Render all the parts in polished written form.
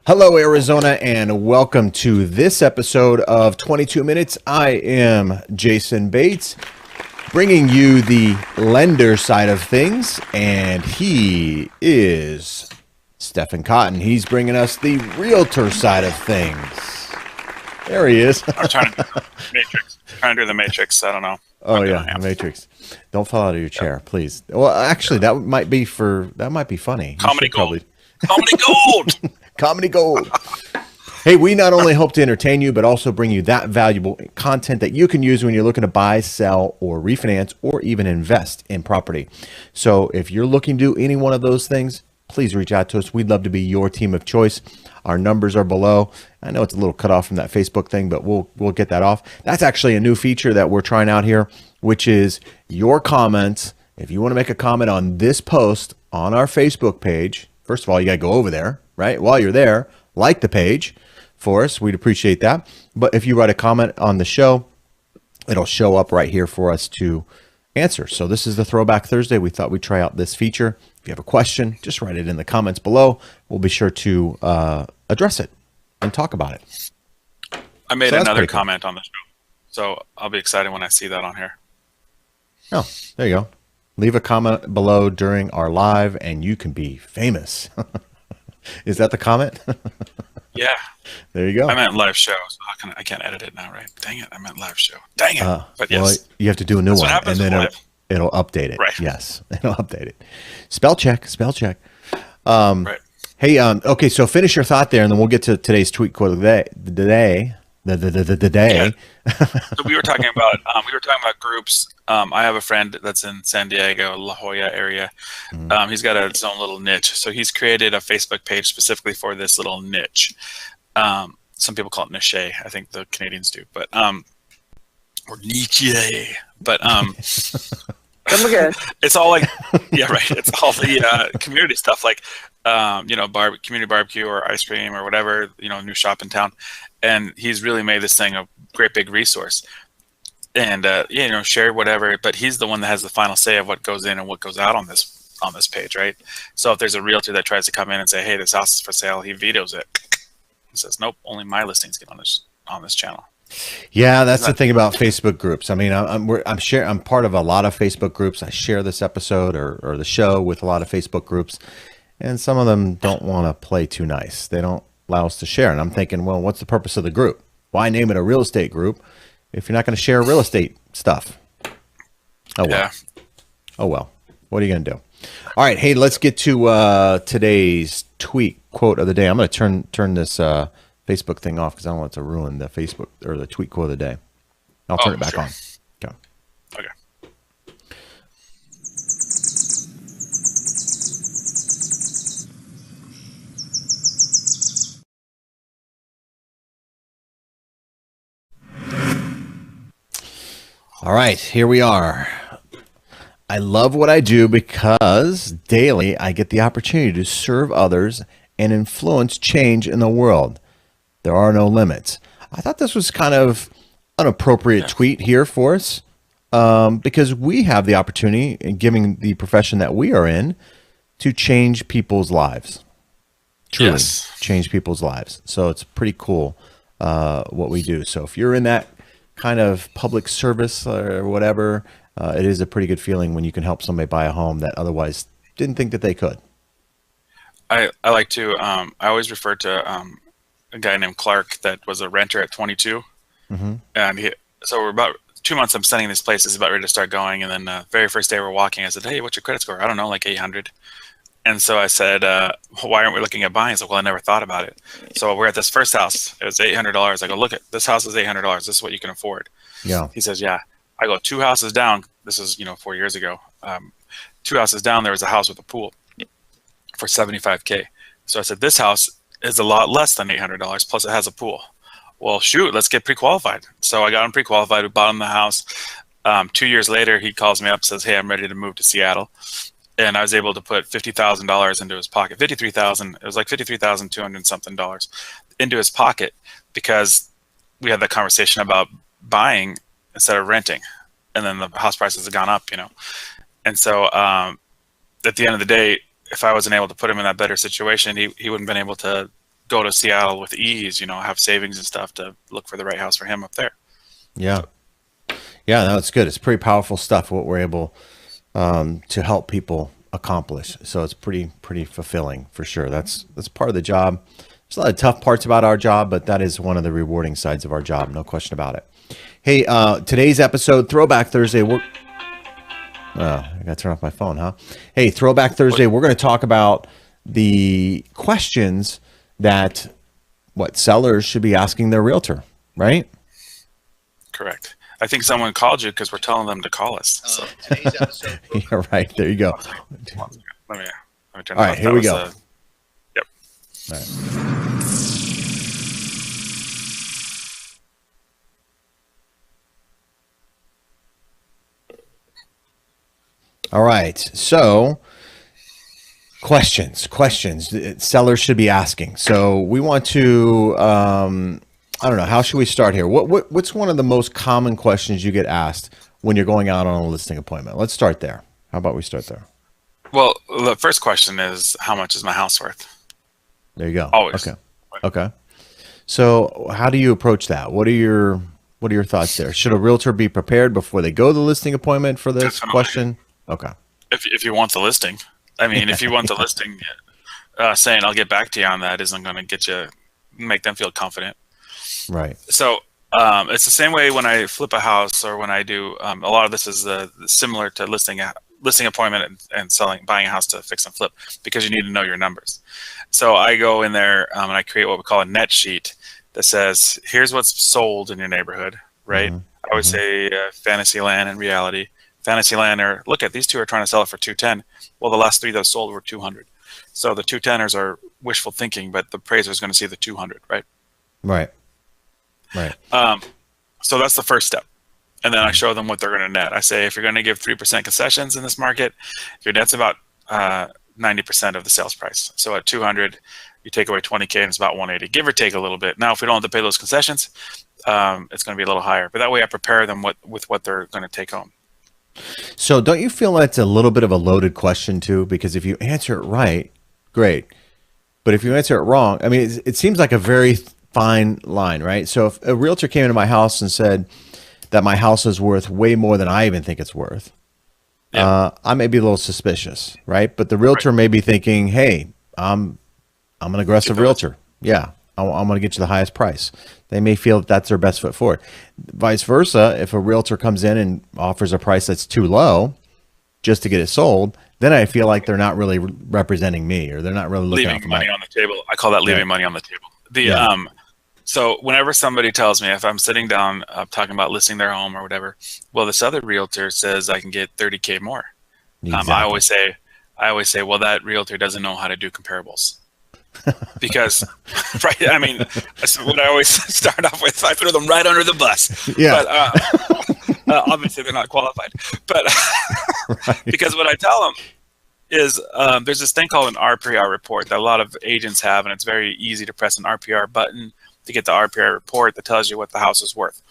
Hello, Arizona, and welcome to this episode of 22 Minutes. I am Jason Bates, bringing you the lender side of things, and he is Stephen Cotton. He's bringing us the realtor side of things. There he is. I'm trying to do Matrix. Trying to do the Matrix. I don't know. Oh yeah, the Matrix. Don't fall out of your chair, please. Well, actually, that might be funny. Comedy gold. Comedy gold. Comedy gold. Hey, we not only hope to entertain you, but also bring you that valuable content that you can use when you're looking to buy, sell, or refinance, or even invest in property. So if you're looking to do any one of those things, please reach out to us. We'd love to be your team of choice. Our numbers are below. I know it's a little cut off from that Facebook thing, but we'll get that off. That's actually a new feature that we're trying out here, which is your comments. If you want to make a comment on this post on our Facebook page, first of all, you got to go over there, right? While you're there, like the page for us. We'd appreciate that. But if you write a comment on the show, it'll show up right here for us to answer. So this is the Throwback Thursday. We thought we'd try out this feature. If you have a question, just write it in the comments below. We'll be sure to address it and talk about it. I made another comment on the show, so I'll be excited when I see that on here. Oh, there you go. Leave a comment below during our live, and you can be famous. Is that the comment? Yeah. There you go. I meant live show, so I can't edit it now, right? Dang it, I meant live show. Dang it. But yes. Well, you have to do a new one, and then it'll update it. Right. Yes, it'll update it. Spell check. Right. Hey, okay, so finish your thought there, and then we'll get to today's tweet quote of the day. Yeah. So we were talking about groups. I have a friend that's in San Diego, La Jolla area. He's got his own little niche. So he's created a Facebook page specifically for this little niche. Some people call it niche. I think the Canadians do, but or niche. But it's all like, yeah, right. It's all the community stuff, like community barbecue or ice cream or whatever, new shop in town. And he's really made this thing a great big resource. And share whatever, but he's the one that has the final say of what goes in and what goes out on this page, right? So if there's a realtor that tries to come in and say, "Hey, this house is for sale," he vetoes it. He says, "Nope, only my listings get on this channel." Yeah, that's the thing about Facebook groups. I mean, I'm part of a lot of Facebook groups. I share this episode or the show with a lot of Facebook groups, and some of them don't want to play too nice. They don't allow us to share, and I'm thinking, well, what's the purpose of the group? Why name it a real estate group if you're not going to share real estate stuff? Oh well. Yeah. Oh well. What are you going to do? All right. Hey, let's get to today's tweet quote of the day. I'm going to turn this Facebook thing off because I don't want it to ruin the Facebook or the tweet quote of the day. I'll turn it back on. Okay. Okay. All right, here we are. I love what I do because daily I get the opportunity to serve others and influence change in the world. There are no limits. I thought this was kind of an appropriate tweet here for us because we have the opportunity, in giving the profession that we are in, to change people's lives. Truly change people's lives. So it's pretty cool what we do. So if you're in that kind of public service or whatever, it is a pretty good feeling when you can help somebody buy a home that otherwise didn't think that they could. I like to I always refer to a guy named Clark that was a renter at 22. And so we're about 2 months I'm studying this place. It's about ready to start going, and then the very first day we're walking, I said, "Hey, what's your credit score?" "I don't know, like 800. And so I said, "Why aren't we looking at buying?" He's like, "Well, I never thought about it." So we're at this first house. It was $800. I go, "Look, this house is $800. This is what you can afford." Yeah. He says, "Yeah." I go, 2 houses down. This is 4 years ago. 2 houses down, there was a house with a pool for $75K. So I said, "This house is a lot less than $800. Plus, it has a pool." "Well, shoot, let's get pre-qualified." So I got him pre-qualified. We bought him the house. 2 years later, he calls me up, says, "Hey, I'm ready to move to Seattle." And I was able to put $50,000 into his pocket. 53,000. It was like 53,200 something dollars into his pocket because we had that conversation about buying instead of renting, and then the house prices have gone up, And so at the end of the day, if I wasn't able to put him in that better situation, he wouldn't have been able to go to Seattle with ease, have savings and stuff to look for the right house for him up there. Yeah. Yeah, no, it's good. It's pretty powerful stuff what we're able to help people accomplish. So it's pretty fulfilling for sure. That's part of the job. There's a lot of tough parts about our job, but that is one of the rewarding sides of our job. No question about it. Hey, today's episode, Throwback Thursday. I got to turn off my phone, huh? Hey, Throwback Thursday. We're going to talk about the questions that sellers should be asking their realtor, right? Correct. I think someone called you because we're telling them to call us. So. Today's episode. Yeah, right. There you go. Let me turn All right, here we go. Yep. All right. All right. So questions sellers should be asking. So we want to, I don't know, how should we start here? What's one of the most common questions you get asked when you're going out on a listing appointment? Let's start there. How about we start there? Well, the first question is, how much is my house worth? There you go. Always. Okay. So how do you approach that? What are your thoughts there? Should a realtor be prepared before they go to the listing appointment for this question? Okay. If you want the listing, if you want the listing, saying I'll get back to you on that isn't going to make them feel confident. Right. So it's the same way when I flip a house or when I do. A lot of this is similar to listing appointment and buying a house to fix and flip, because you need to know your numbers. So I go in there and I create what we call a net sheet that says, here's what's sold in your neighborhood, right? Mm-hmm. I always say fantasy land and reality. Fantasy land, or look at these two are trying to sell it for 210. Well, the last three that sold were 200. So the 210ers are wishful thinking, but the appraiser is going to see the 200, right? Right. So that's the first step. And then I show them what they're going to net. I say, if you're going to give 3% concessions in this market, your net's about 90% of the sales price. So at 200, you take away 20K and it's about 180, give or take a little bit. Now, if we don't have to pay those concessions, it's going to be a little higher. But that way I prepare them with what they're going to take home. So don't you feel that's a little bit of a loaded question too? Because if you answer it right, great. But if you answer it wrong, it seems like a very fine line, right? So if a realtor came into my house and said that my house is worth way more than I even think it's worth, I may be a little suspicious, right? But the realtor may be thinking, hey, I'm an aggressive realtor. Yeah, I'm going to get you the highest price. They may feel that that's their best foot forward. Vice versa, if a realtor comes in and offers a price that's too low just to get it sold, then I feel like they're not really representing me, or they're not really looking leaving money on the table. I call that leaving money on the table. So whenever somebody tells me, if I'm sitting down talking about listing their home or whatever, well, this other realtor says I can get 30K more. Exactly. I always say, well, that realtor doesn't know how to do comparables. Because, right? That's what I always start off with. I throw them right under the bus. Yeah. But obviously they're not qualified. But because what I tell them is there's this thing called an RPR report that a lot of agents have, and it's very easy to press an RPR button to get the RPR report that tells you what the house is worth.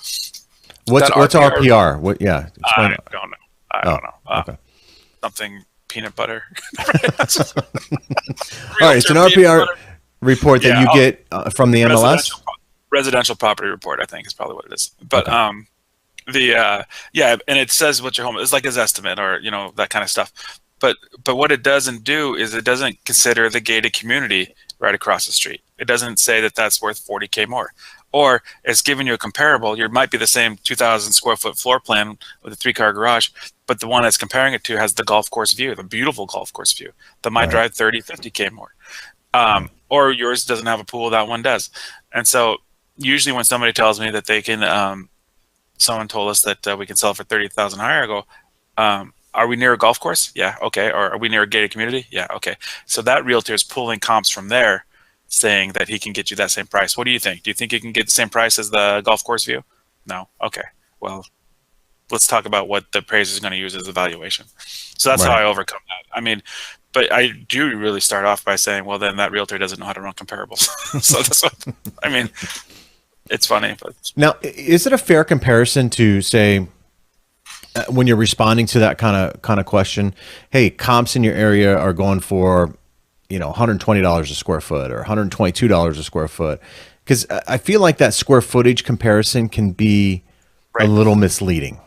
What's RPR? What? Yeah. I don't know. I don't know. Okay. Something peanut butter. All right, it's an RPR report that you get from the MLS. Residential property report, I think, is probably what it is. But and it says what your home is, like his estimate, or that kind of stuff. But what it doesn't do is it doesn't consider the gated community right across the street. It doesn't say that that's worth 40K more. Or it's giving you a comparable. You might be the same 2,000 square foot floor plan with a 3-car garage, but the one that's comparing it to has the golf course view, the beautiful golf course view that might drive 30, 50K more. Or yours doesn't have a pool, that one does. And so usually when somebody tells me that they can, someone told us that we can sell for 30,000 higher, I go, are we near a golf course? Yeah, okay. Or are we near a gated community? Yeah, okay. So that realtor is pulling comps from there, saying that he can get you that same price. What do you think? Do you think you can get the same price as the golf course view? No? Okay. Well, let's talk about what the appraiser is going to use as a valuation. So that's how I overcome that. But I do really start off by saying, well, then that realtor doesn't know how to run comparables. So that's what, it's funny. But now, is it a fair comparison to say, when you're responding to that kind of question, hey, comps in your area are going for, $120 a square foot or $122 a square foot. Because I feel like that square footage comparison can be a Right. little misleading.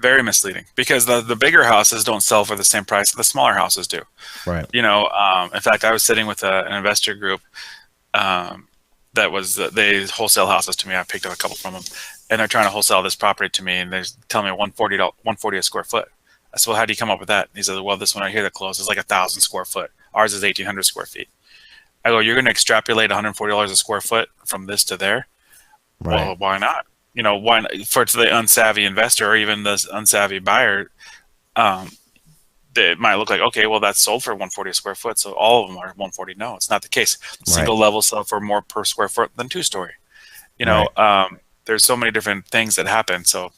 Very misleading because the bigger houses don't sell for the same price that the smaller houses do. Right. In fact, I was sitting with an investor group that was they wholesale houses to me. I picked up a couple from them, and they're trying to wholesale this property to me, and they're telling me 140 a square foot. I said, well, how do you come up with that? And he said, well, this one right here that closed is like 1,000 square foot. Ours is 1,800 square feet. I go, you're going to extrapolate $140 a square foot from this to there? Right. Well, why not? Why not? For the unsavvy investor or even the unsavvy buyer, it might look like, okay, well, that's sold for 140 a square foot, so all of them are 140. No, it's not the case. Single level sell for more per square foot than two-story. There's so many different things that happen. So,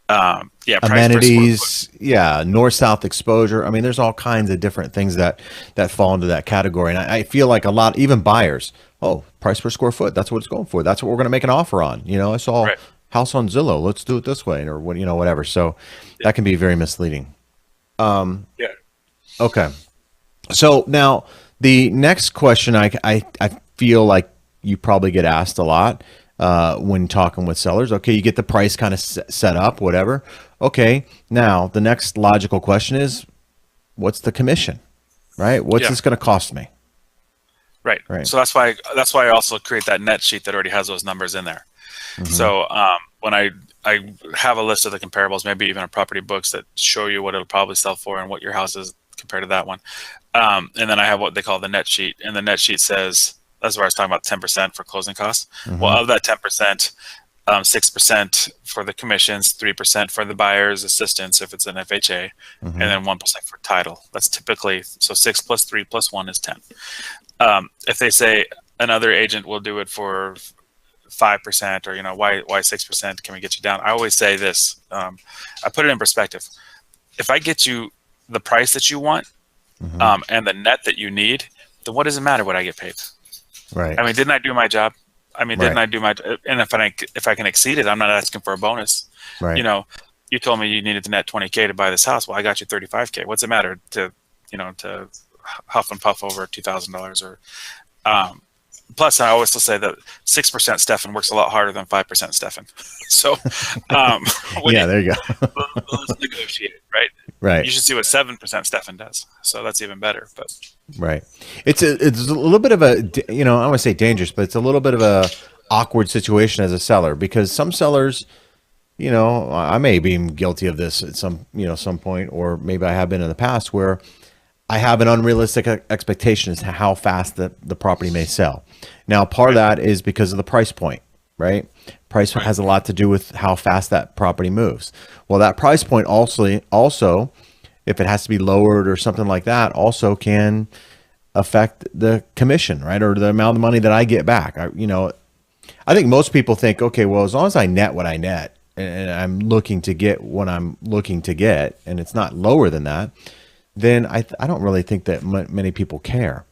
price Amenities, north-south exposure. I mean, there's all kinds of different things that fall into that category. And I feel like a lot, even buyers, price per square foot, that's what it's going for. That's what we're going to make an offer on. I saw house on Zillow. Let's do it this way, or whatever. So that can be very misleading. Okay. So now the next question I feel like you probably get asked a lot when talking with sellers. Okay, you get the price kind of set up, whatever. Okay, now the next logical question is, what's the commission, right? What's this going to cost me? Right. So that's why I also create that net sheet that already has those numbers in there. Mm-hmm. So when I have a list of the comparables, maybe even a property books that show you what it'll probably sell for and what your house is compared to that one. And then I have what they call the net sheet. And the net sheet says, that's where I was talking about 10% for closing costs. Mm-hmm. Well, of that 10%, 6% for the commissions, 3% for the buyer's assistance if it's an FHA, mm-hmm. and then 1% for title. That's typically, so 6 plus 3 plus 1 is 10. If they say another agent will do it for 5%, or why 6%? Can we get you down? I always say this. I put it in perspective. If I get you the price that you want, mm-hmm. And the net that you need, then what does it matter what I get paid? Right. I mean, didn't I do my job? I mean, didn't I do my? And if I can exceed it, I'm not asking for a bonus. Right. You told me you needed to net 20K to buy this house. Well, I got you 35K. What's it matter to huff and puff over $2,000 or? Plus, I always will say that 6% Stefan works a lot harder than 5% Stefan. So, there you go. Let's negotiate, right? Right. You should see what 7% Stefan does. So that's even better. But right, it's a little bit of a I don't want to say dangerous, but it's a little bit of a awkward situation as a seller, because some sellers, I may be guilty of this at some point, or maybe I have been in the past, where I have an unrealistic expectation as to how fast the property may sell. Now, part of that is because of the price point, right? Price has a lot to do with how fast that property moves. Well, that price point also, if it has to be lowered or something like that, also can affect the commission, right? Or the amount of money that I get back. I think most people think, okay, well, as long as I net what I net and I'm looking to get what I'm looking to get, and it's not lower than that, then I don't really think that many people care.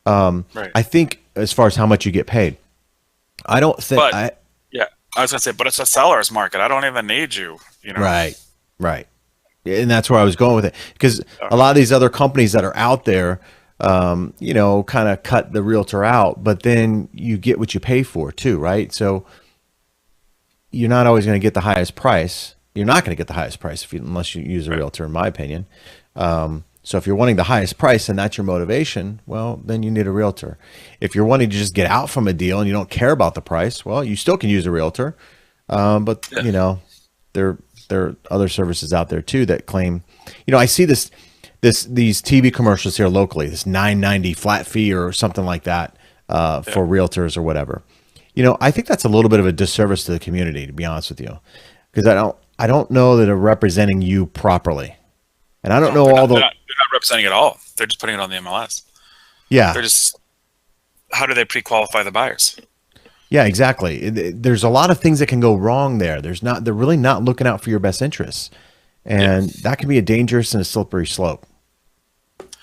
I think as far as how much you get paid, I don't think. I was gonna say, but it's a seller's market. I don't even need you. Right. And that's where I was going with it, because a lot of these other companies that are out there, kind of cut the realtor out, but then you get what you pay for too, right? So you're not always going to get the highest price. You're not going to get the highest price unless you use a realtor, in my opinion. So if you're wanting the highest price and that's your motivation, well, then you need a realtor. If you're wanting to just get out from a deal and you don't care about the price, well, you still can use a realtor. But there are other services out there too that claim, I see these TV commercials here locally, this $9.90 flat fee or something like that, for realtors or whatever. I think that's a little bit of a disservice to the community, to be honest with you, because I don't know that they're representing you properly. And I don't know they're not representing it all. They're just putting it on the MLS. Yeah. How do they pre-qualify the buyers? Yeah, exactly. There's a lot of things that can go wrong there. They're really not looking out for your best interests. And that can be a dangerous and a slippery slope.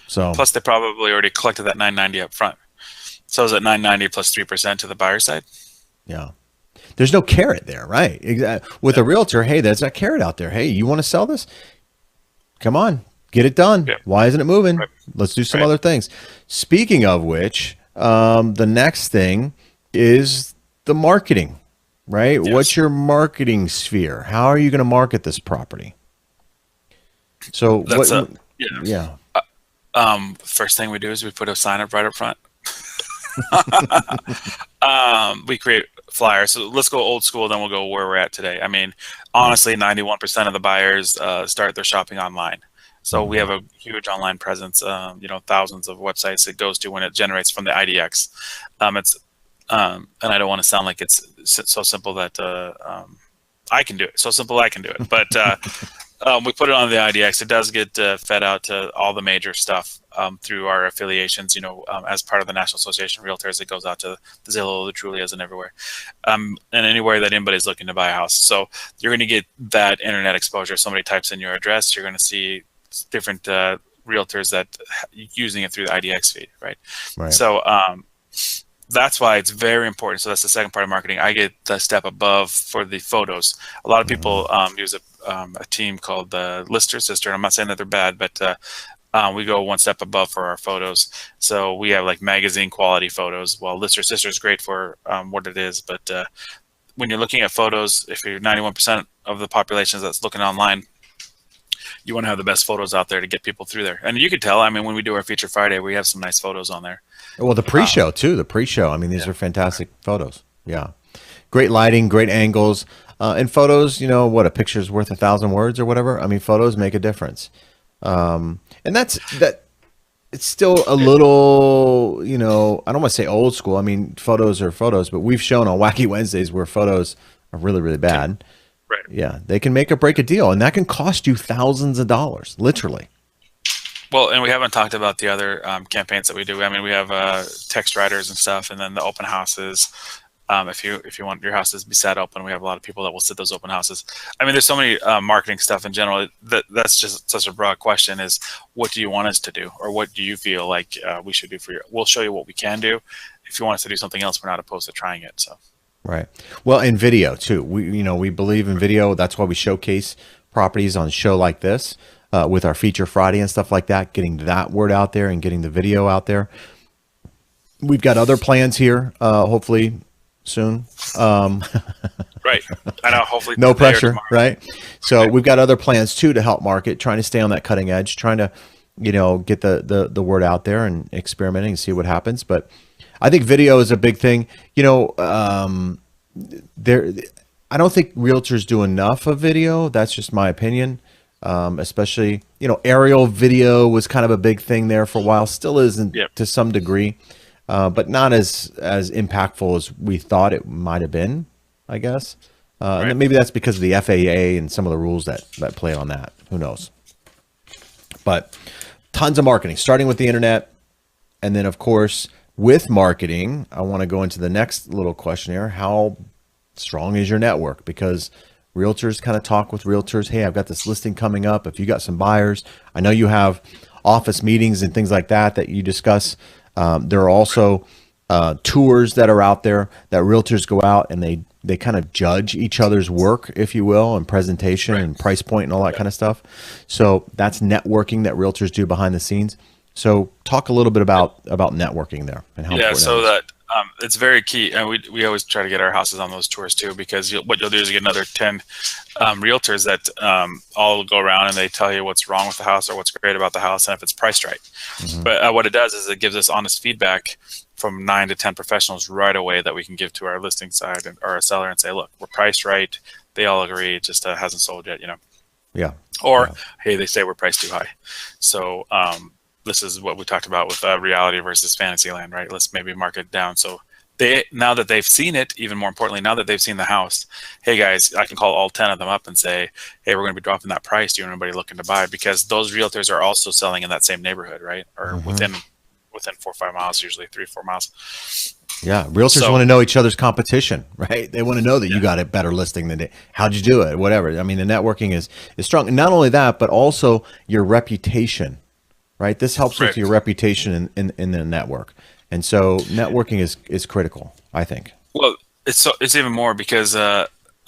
So plus they probably already collected that $9.90 up front. So is it $9.90 plus 3% to the buyer side? Yeah. There's no carrot there, right? With a realtor, hey, there's that carrot out there. Hey, you want to sell this? Come on, Get it done. Yeah. Why isn't it moving? Right. Let's do some Right. other things. Speaking of which, the next thing is the marketing, right? What's Yes. your marketing sphere? How are you going to market this property? So what? That's a yeah. Yeah. First thing we do is we put a sign up right up front. We create flyers. So let's go old school, then we'll go where we're at today. I mean, honestly, 91% of the buyers start their shopping online. So we Mm-hmm. have a huge online presence. Thousands of websites it goes to when it generates from the IDX. And I don't want to sound like it's so simple that I can do it. So simple I can do it. But we put it on the IDX. It does get fed out to all the major stuff through our affiliations. As part of the National Association of Realtors, it goes out to the Zillow, the Trulias, and everywhere, and anywhere that anybody's looking to buy a house. So you're going to get that internet exposure. If somebody types in your address, you're going to see different realtors that using it through the IDX feed, right? Right. So that's why it's very important. So that's the second part of marketing. I get the step above for the photos. A lot of people use a team called the Lister Sister. And I'm not saying that they're bad, but we go one step above for our photos. So we have like magazine quality photos. Well, Lister Sister is great for what it is, but when you're looking at photos, if you're 91% of the population that's looking online, you want to have the best photos out there to get people through there. And you can tell, I mean, when we do our Feature Friday, we have some nice photos on there. Well, the pre-show too. The pre-show. I mean, these are fantastic photos. Yeah, great lighting, great angles, and photos. What a picture's worth 1,000 words or whatever. I mean, photos make a difference, and that. It's still a little, I don't want to say old school. I mean, photos are photos, but we've shown on Wacky Wednesdays where photos are really, really bad. Right. Yeah, they can make or break a deal, and that can cost you thousands of dollars, literally. Well, and we haven't talked about the other campaigns that we do. I mean, we have text writers and stuff, and then the open houses. If you want your houses to be set open, we have a lot of people that will sit those open houses. I mean, there's so many marketing stuff in general. That's just such a broad question. Is what do you want us to do, or what do you feel like we should do for you? We'll show you what we can do. If you want us to do something else, we're not opposed to trying it. So. Right. Well, in video too. We believe in video. That's why we showcase properties on a show like this. With our Feature Friday and stuff like that, getting that word out there and getting the video out there. We've got other plans here, hopefully soon. Right. I know, hopefully. No pressure, right? So we've got other plans too to help market, trying to stay on that cutting edge, trying to, get the word out there and experimenting and see what happens. But I think video is a big thing. I don't think realtors do enough of video. That's just my opinion. Especially, aerial video was kind of a big thing there for a while, still isn't to some degree, but not as impactful as we thought it might have been, I guess. And maybe that's because of the FAA and some of the rules that play on that. Who knows? But tons of marketing, starting with the internet. And then, of course, with marketing, I want to go into the next little questionnaire. How strong is your network? Because realtors kind of talk with realtors. Hey, I've got this listing coming up. If you got some buyers, I know you have office meetings and things like that you discuss. There are also tours that are out there that realtors go out and they kind of judge each other's work, if you will, and presentation and price point and all that kind of stuff. So that's networking that realtors do behind the scenes. So talk a little bit about networking there and how important so it is. that it's very key, and we always try to get our houses on those tours too, because what you'll do is you get another 10 realtors that all go around and they tell you what's wrong with the house or what's great about the house and if it's priced right. Mm-hmm. But what it does is it gives us honest feedback from 9 to 10 professionals right away that we can give to our listing side or our seller and say, look, we're priced right. They all agree, it just hasn't sold yet, Yeah. Or hey, they say we're priced too high. So this is what we talked about with reality versus fantasy land, right? Let's maybe mark it down. So now that they've seen it, even more importantly, now that they've seen the house, hey guys, I can call all 10 of them up and say, hey, we're going to be dropping that price. Do you want anybody looking to buy? Because those realtors are also selling in that same neighborhood, right? Or within 4 or 5 miles, usually 3 or 4 miles. Yeah, realtors want to know each other's competition, right? They want to know that you got a better listing than they. How'd you do it? Whatever. I mean, the networking is strong. And not only that, but also your reputation, right? This helps with your reputation in the network. And so networking is critical, I think. Well, it's even more because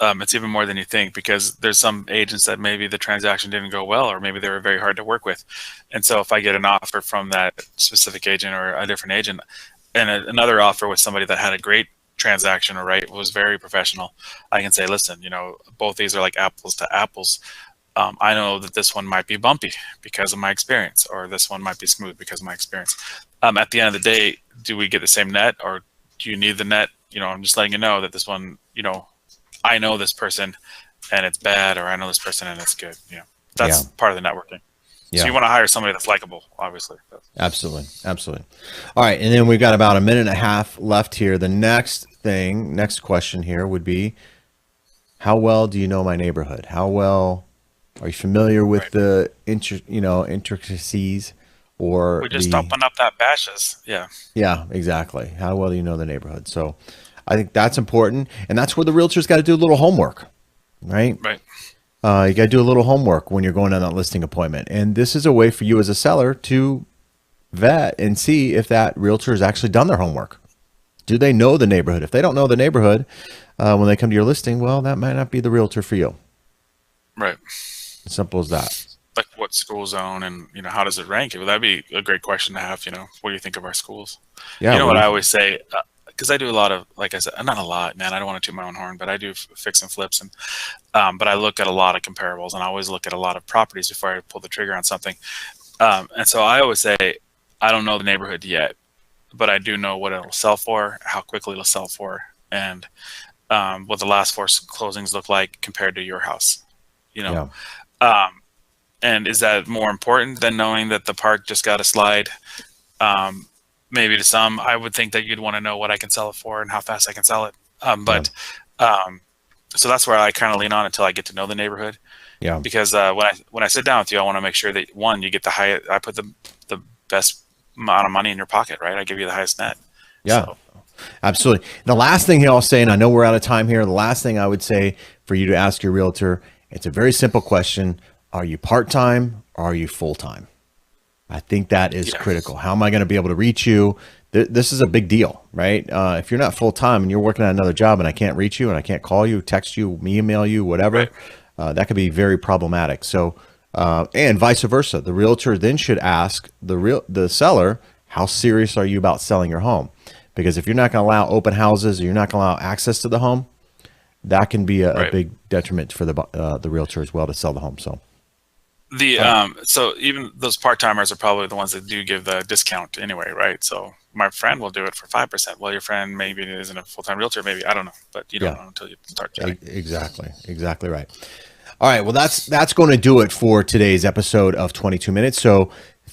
it's even more than you think, because there's some agents that maybe the transaction didn't go well, or maybe they were very hard to work with. And so if I get an offer from that specific agent or a different agent, and another offer with somebody that had a great transaction, or right, was very professional, I can say, listen, both these are like apples to apples. I know that this one might be bumpy because of my experience, or this one might be smooth because of my experience. At the end of the day, do we get the same net, or do you need the net? I'm just letting you know that this one, I know this person and it's bad, or I know this person and it's good. That's part of the networking. So you want to hire somebody that's likable, obviously. Absolutely. Absolutely. All right. And then we've got about a minute and a half left here. The next question here would be, how well do you know my neighborhood? How well are you familiar with the intricacies, or we just open up that bashes? Yeah, exactly. How well do you know the neighborhood? So I think that's important, and that's where the realtor's got to do a little homework, right? Right. You got to do a little homework when you're going on that listing appointment, and this is a way for you as a seller to vet and see if that realtor has actually done their homework. Do they know the neighborhood? If they don't know the neighborhood when they come to your listing, well, that might not be the realtor for you. Right. As simple as that. Like what school zone, and how does it rank? Well, that'd be a great question to have. What do you think of our schools? Yeah. What I always say, because I do a lot of, like I said, not a lot, man. I don't want to toot my own horn, but I do fix and flips, and but I look at a lot of comparables, and I always look at a lot of properties before I pull the trigger on something. And so I always say, I don't know the neighborhood yet, but I do know what it'll sell for, how quickly it'll sell for, and what the last 4 closings look like compared to your house. And is that more important than knowing that the park just got a slide? Maybe to some, I would think that you'd want to know what I can sell it for and how fast I can sell it. So that's where I kind of lean on until I get to know the neighborhood. Yeah. Because when I sit down with you, I want to make sure that, one, you get the highest. I put the best amount of money in your pocket, right? I give you the highest net. Yeah. So. Absolutely. The last thing I'll say, and I know we're out of time here, the last thing I would say for you to ask your realtor, it's a very simple question. Are you part-time or are you full-time? I think that is critical. How am I going to be able to reach you? This is a big deal, right? If you're not full-time and you're working at another job and I can't reach you and I can't call you, text you, email you, whatever, that could be very problematic. So, and vice versa. The realtor then should ask the seller, how serious are you about selling your home? Because if you're not going to allow open houses, or you're not going to allow access to the home, that can be a big detriment for the realtor as well to sell the home. So. So even those part-timers are probably the ones that do give the discount anyway, right? So my friend will do it for 5%. Well, your friend maybe isn't a full-time realtor, maybe, I don't know, but you don't know until you start chatting. Exactly right. All right, well, that's going to do it for today's episode of 22 Minutes. So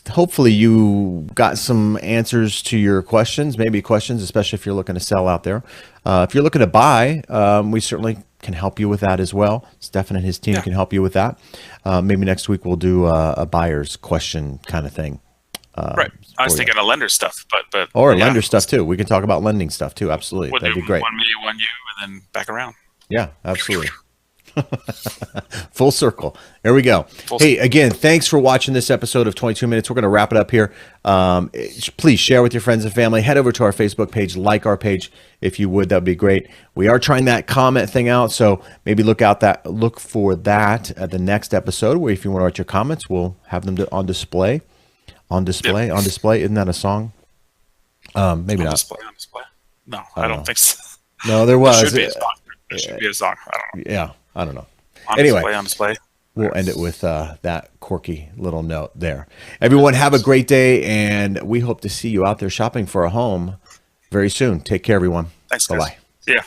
hopefully you got some answers to your questions, maybe questions, especially if you're looking to sell out there. If you're looking to buy, we certainly can help you with that as well. Stefan and his team can help you with that. Maybe next week we'll do a buyer's question kind of thing. Right. I was thinking of lender stuff, but or lender stuff too. We can talk about lending stuff too. Absolutely. We'll That'd do be great. 1 me, 1 you, and then back around. Yeah, absolutely. Full circle. There we go. Hey, again, thanks for watching this episode of 22 Minutes. We're going to wrap it up here. Please share with your friends and family. Head over to our Facebook page, like our page if you would. That'd be great. We are trying that comment thing out, so maybe look for that at the next episode. Where if you want to write your comments, we'll have them on display. On display. Isn't that a song? Maybe not. On display. No, I don't think so. No, there was. There should be a song. I don't know. Yeah, I don't know. On display. We'll end it with that quirky little note there. Everyone, have a great day, and we hope to see you out there shopping for a home very soon. Take care, everyone. Thanks, guys. Bye-bye.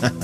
Yeah.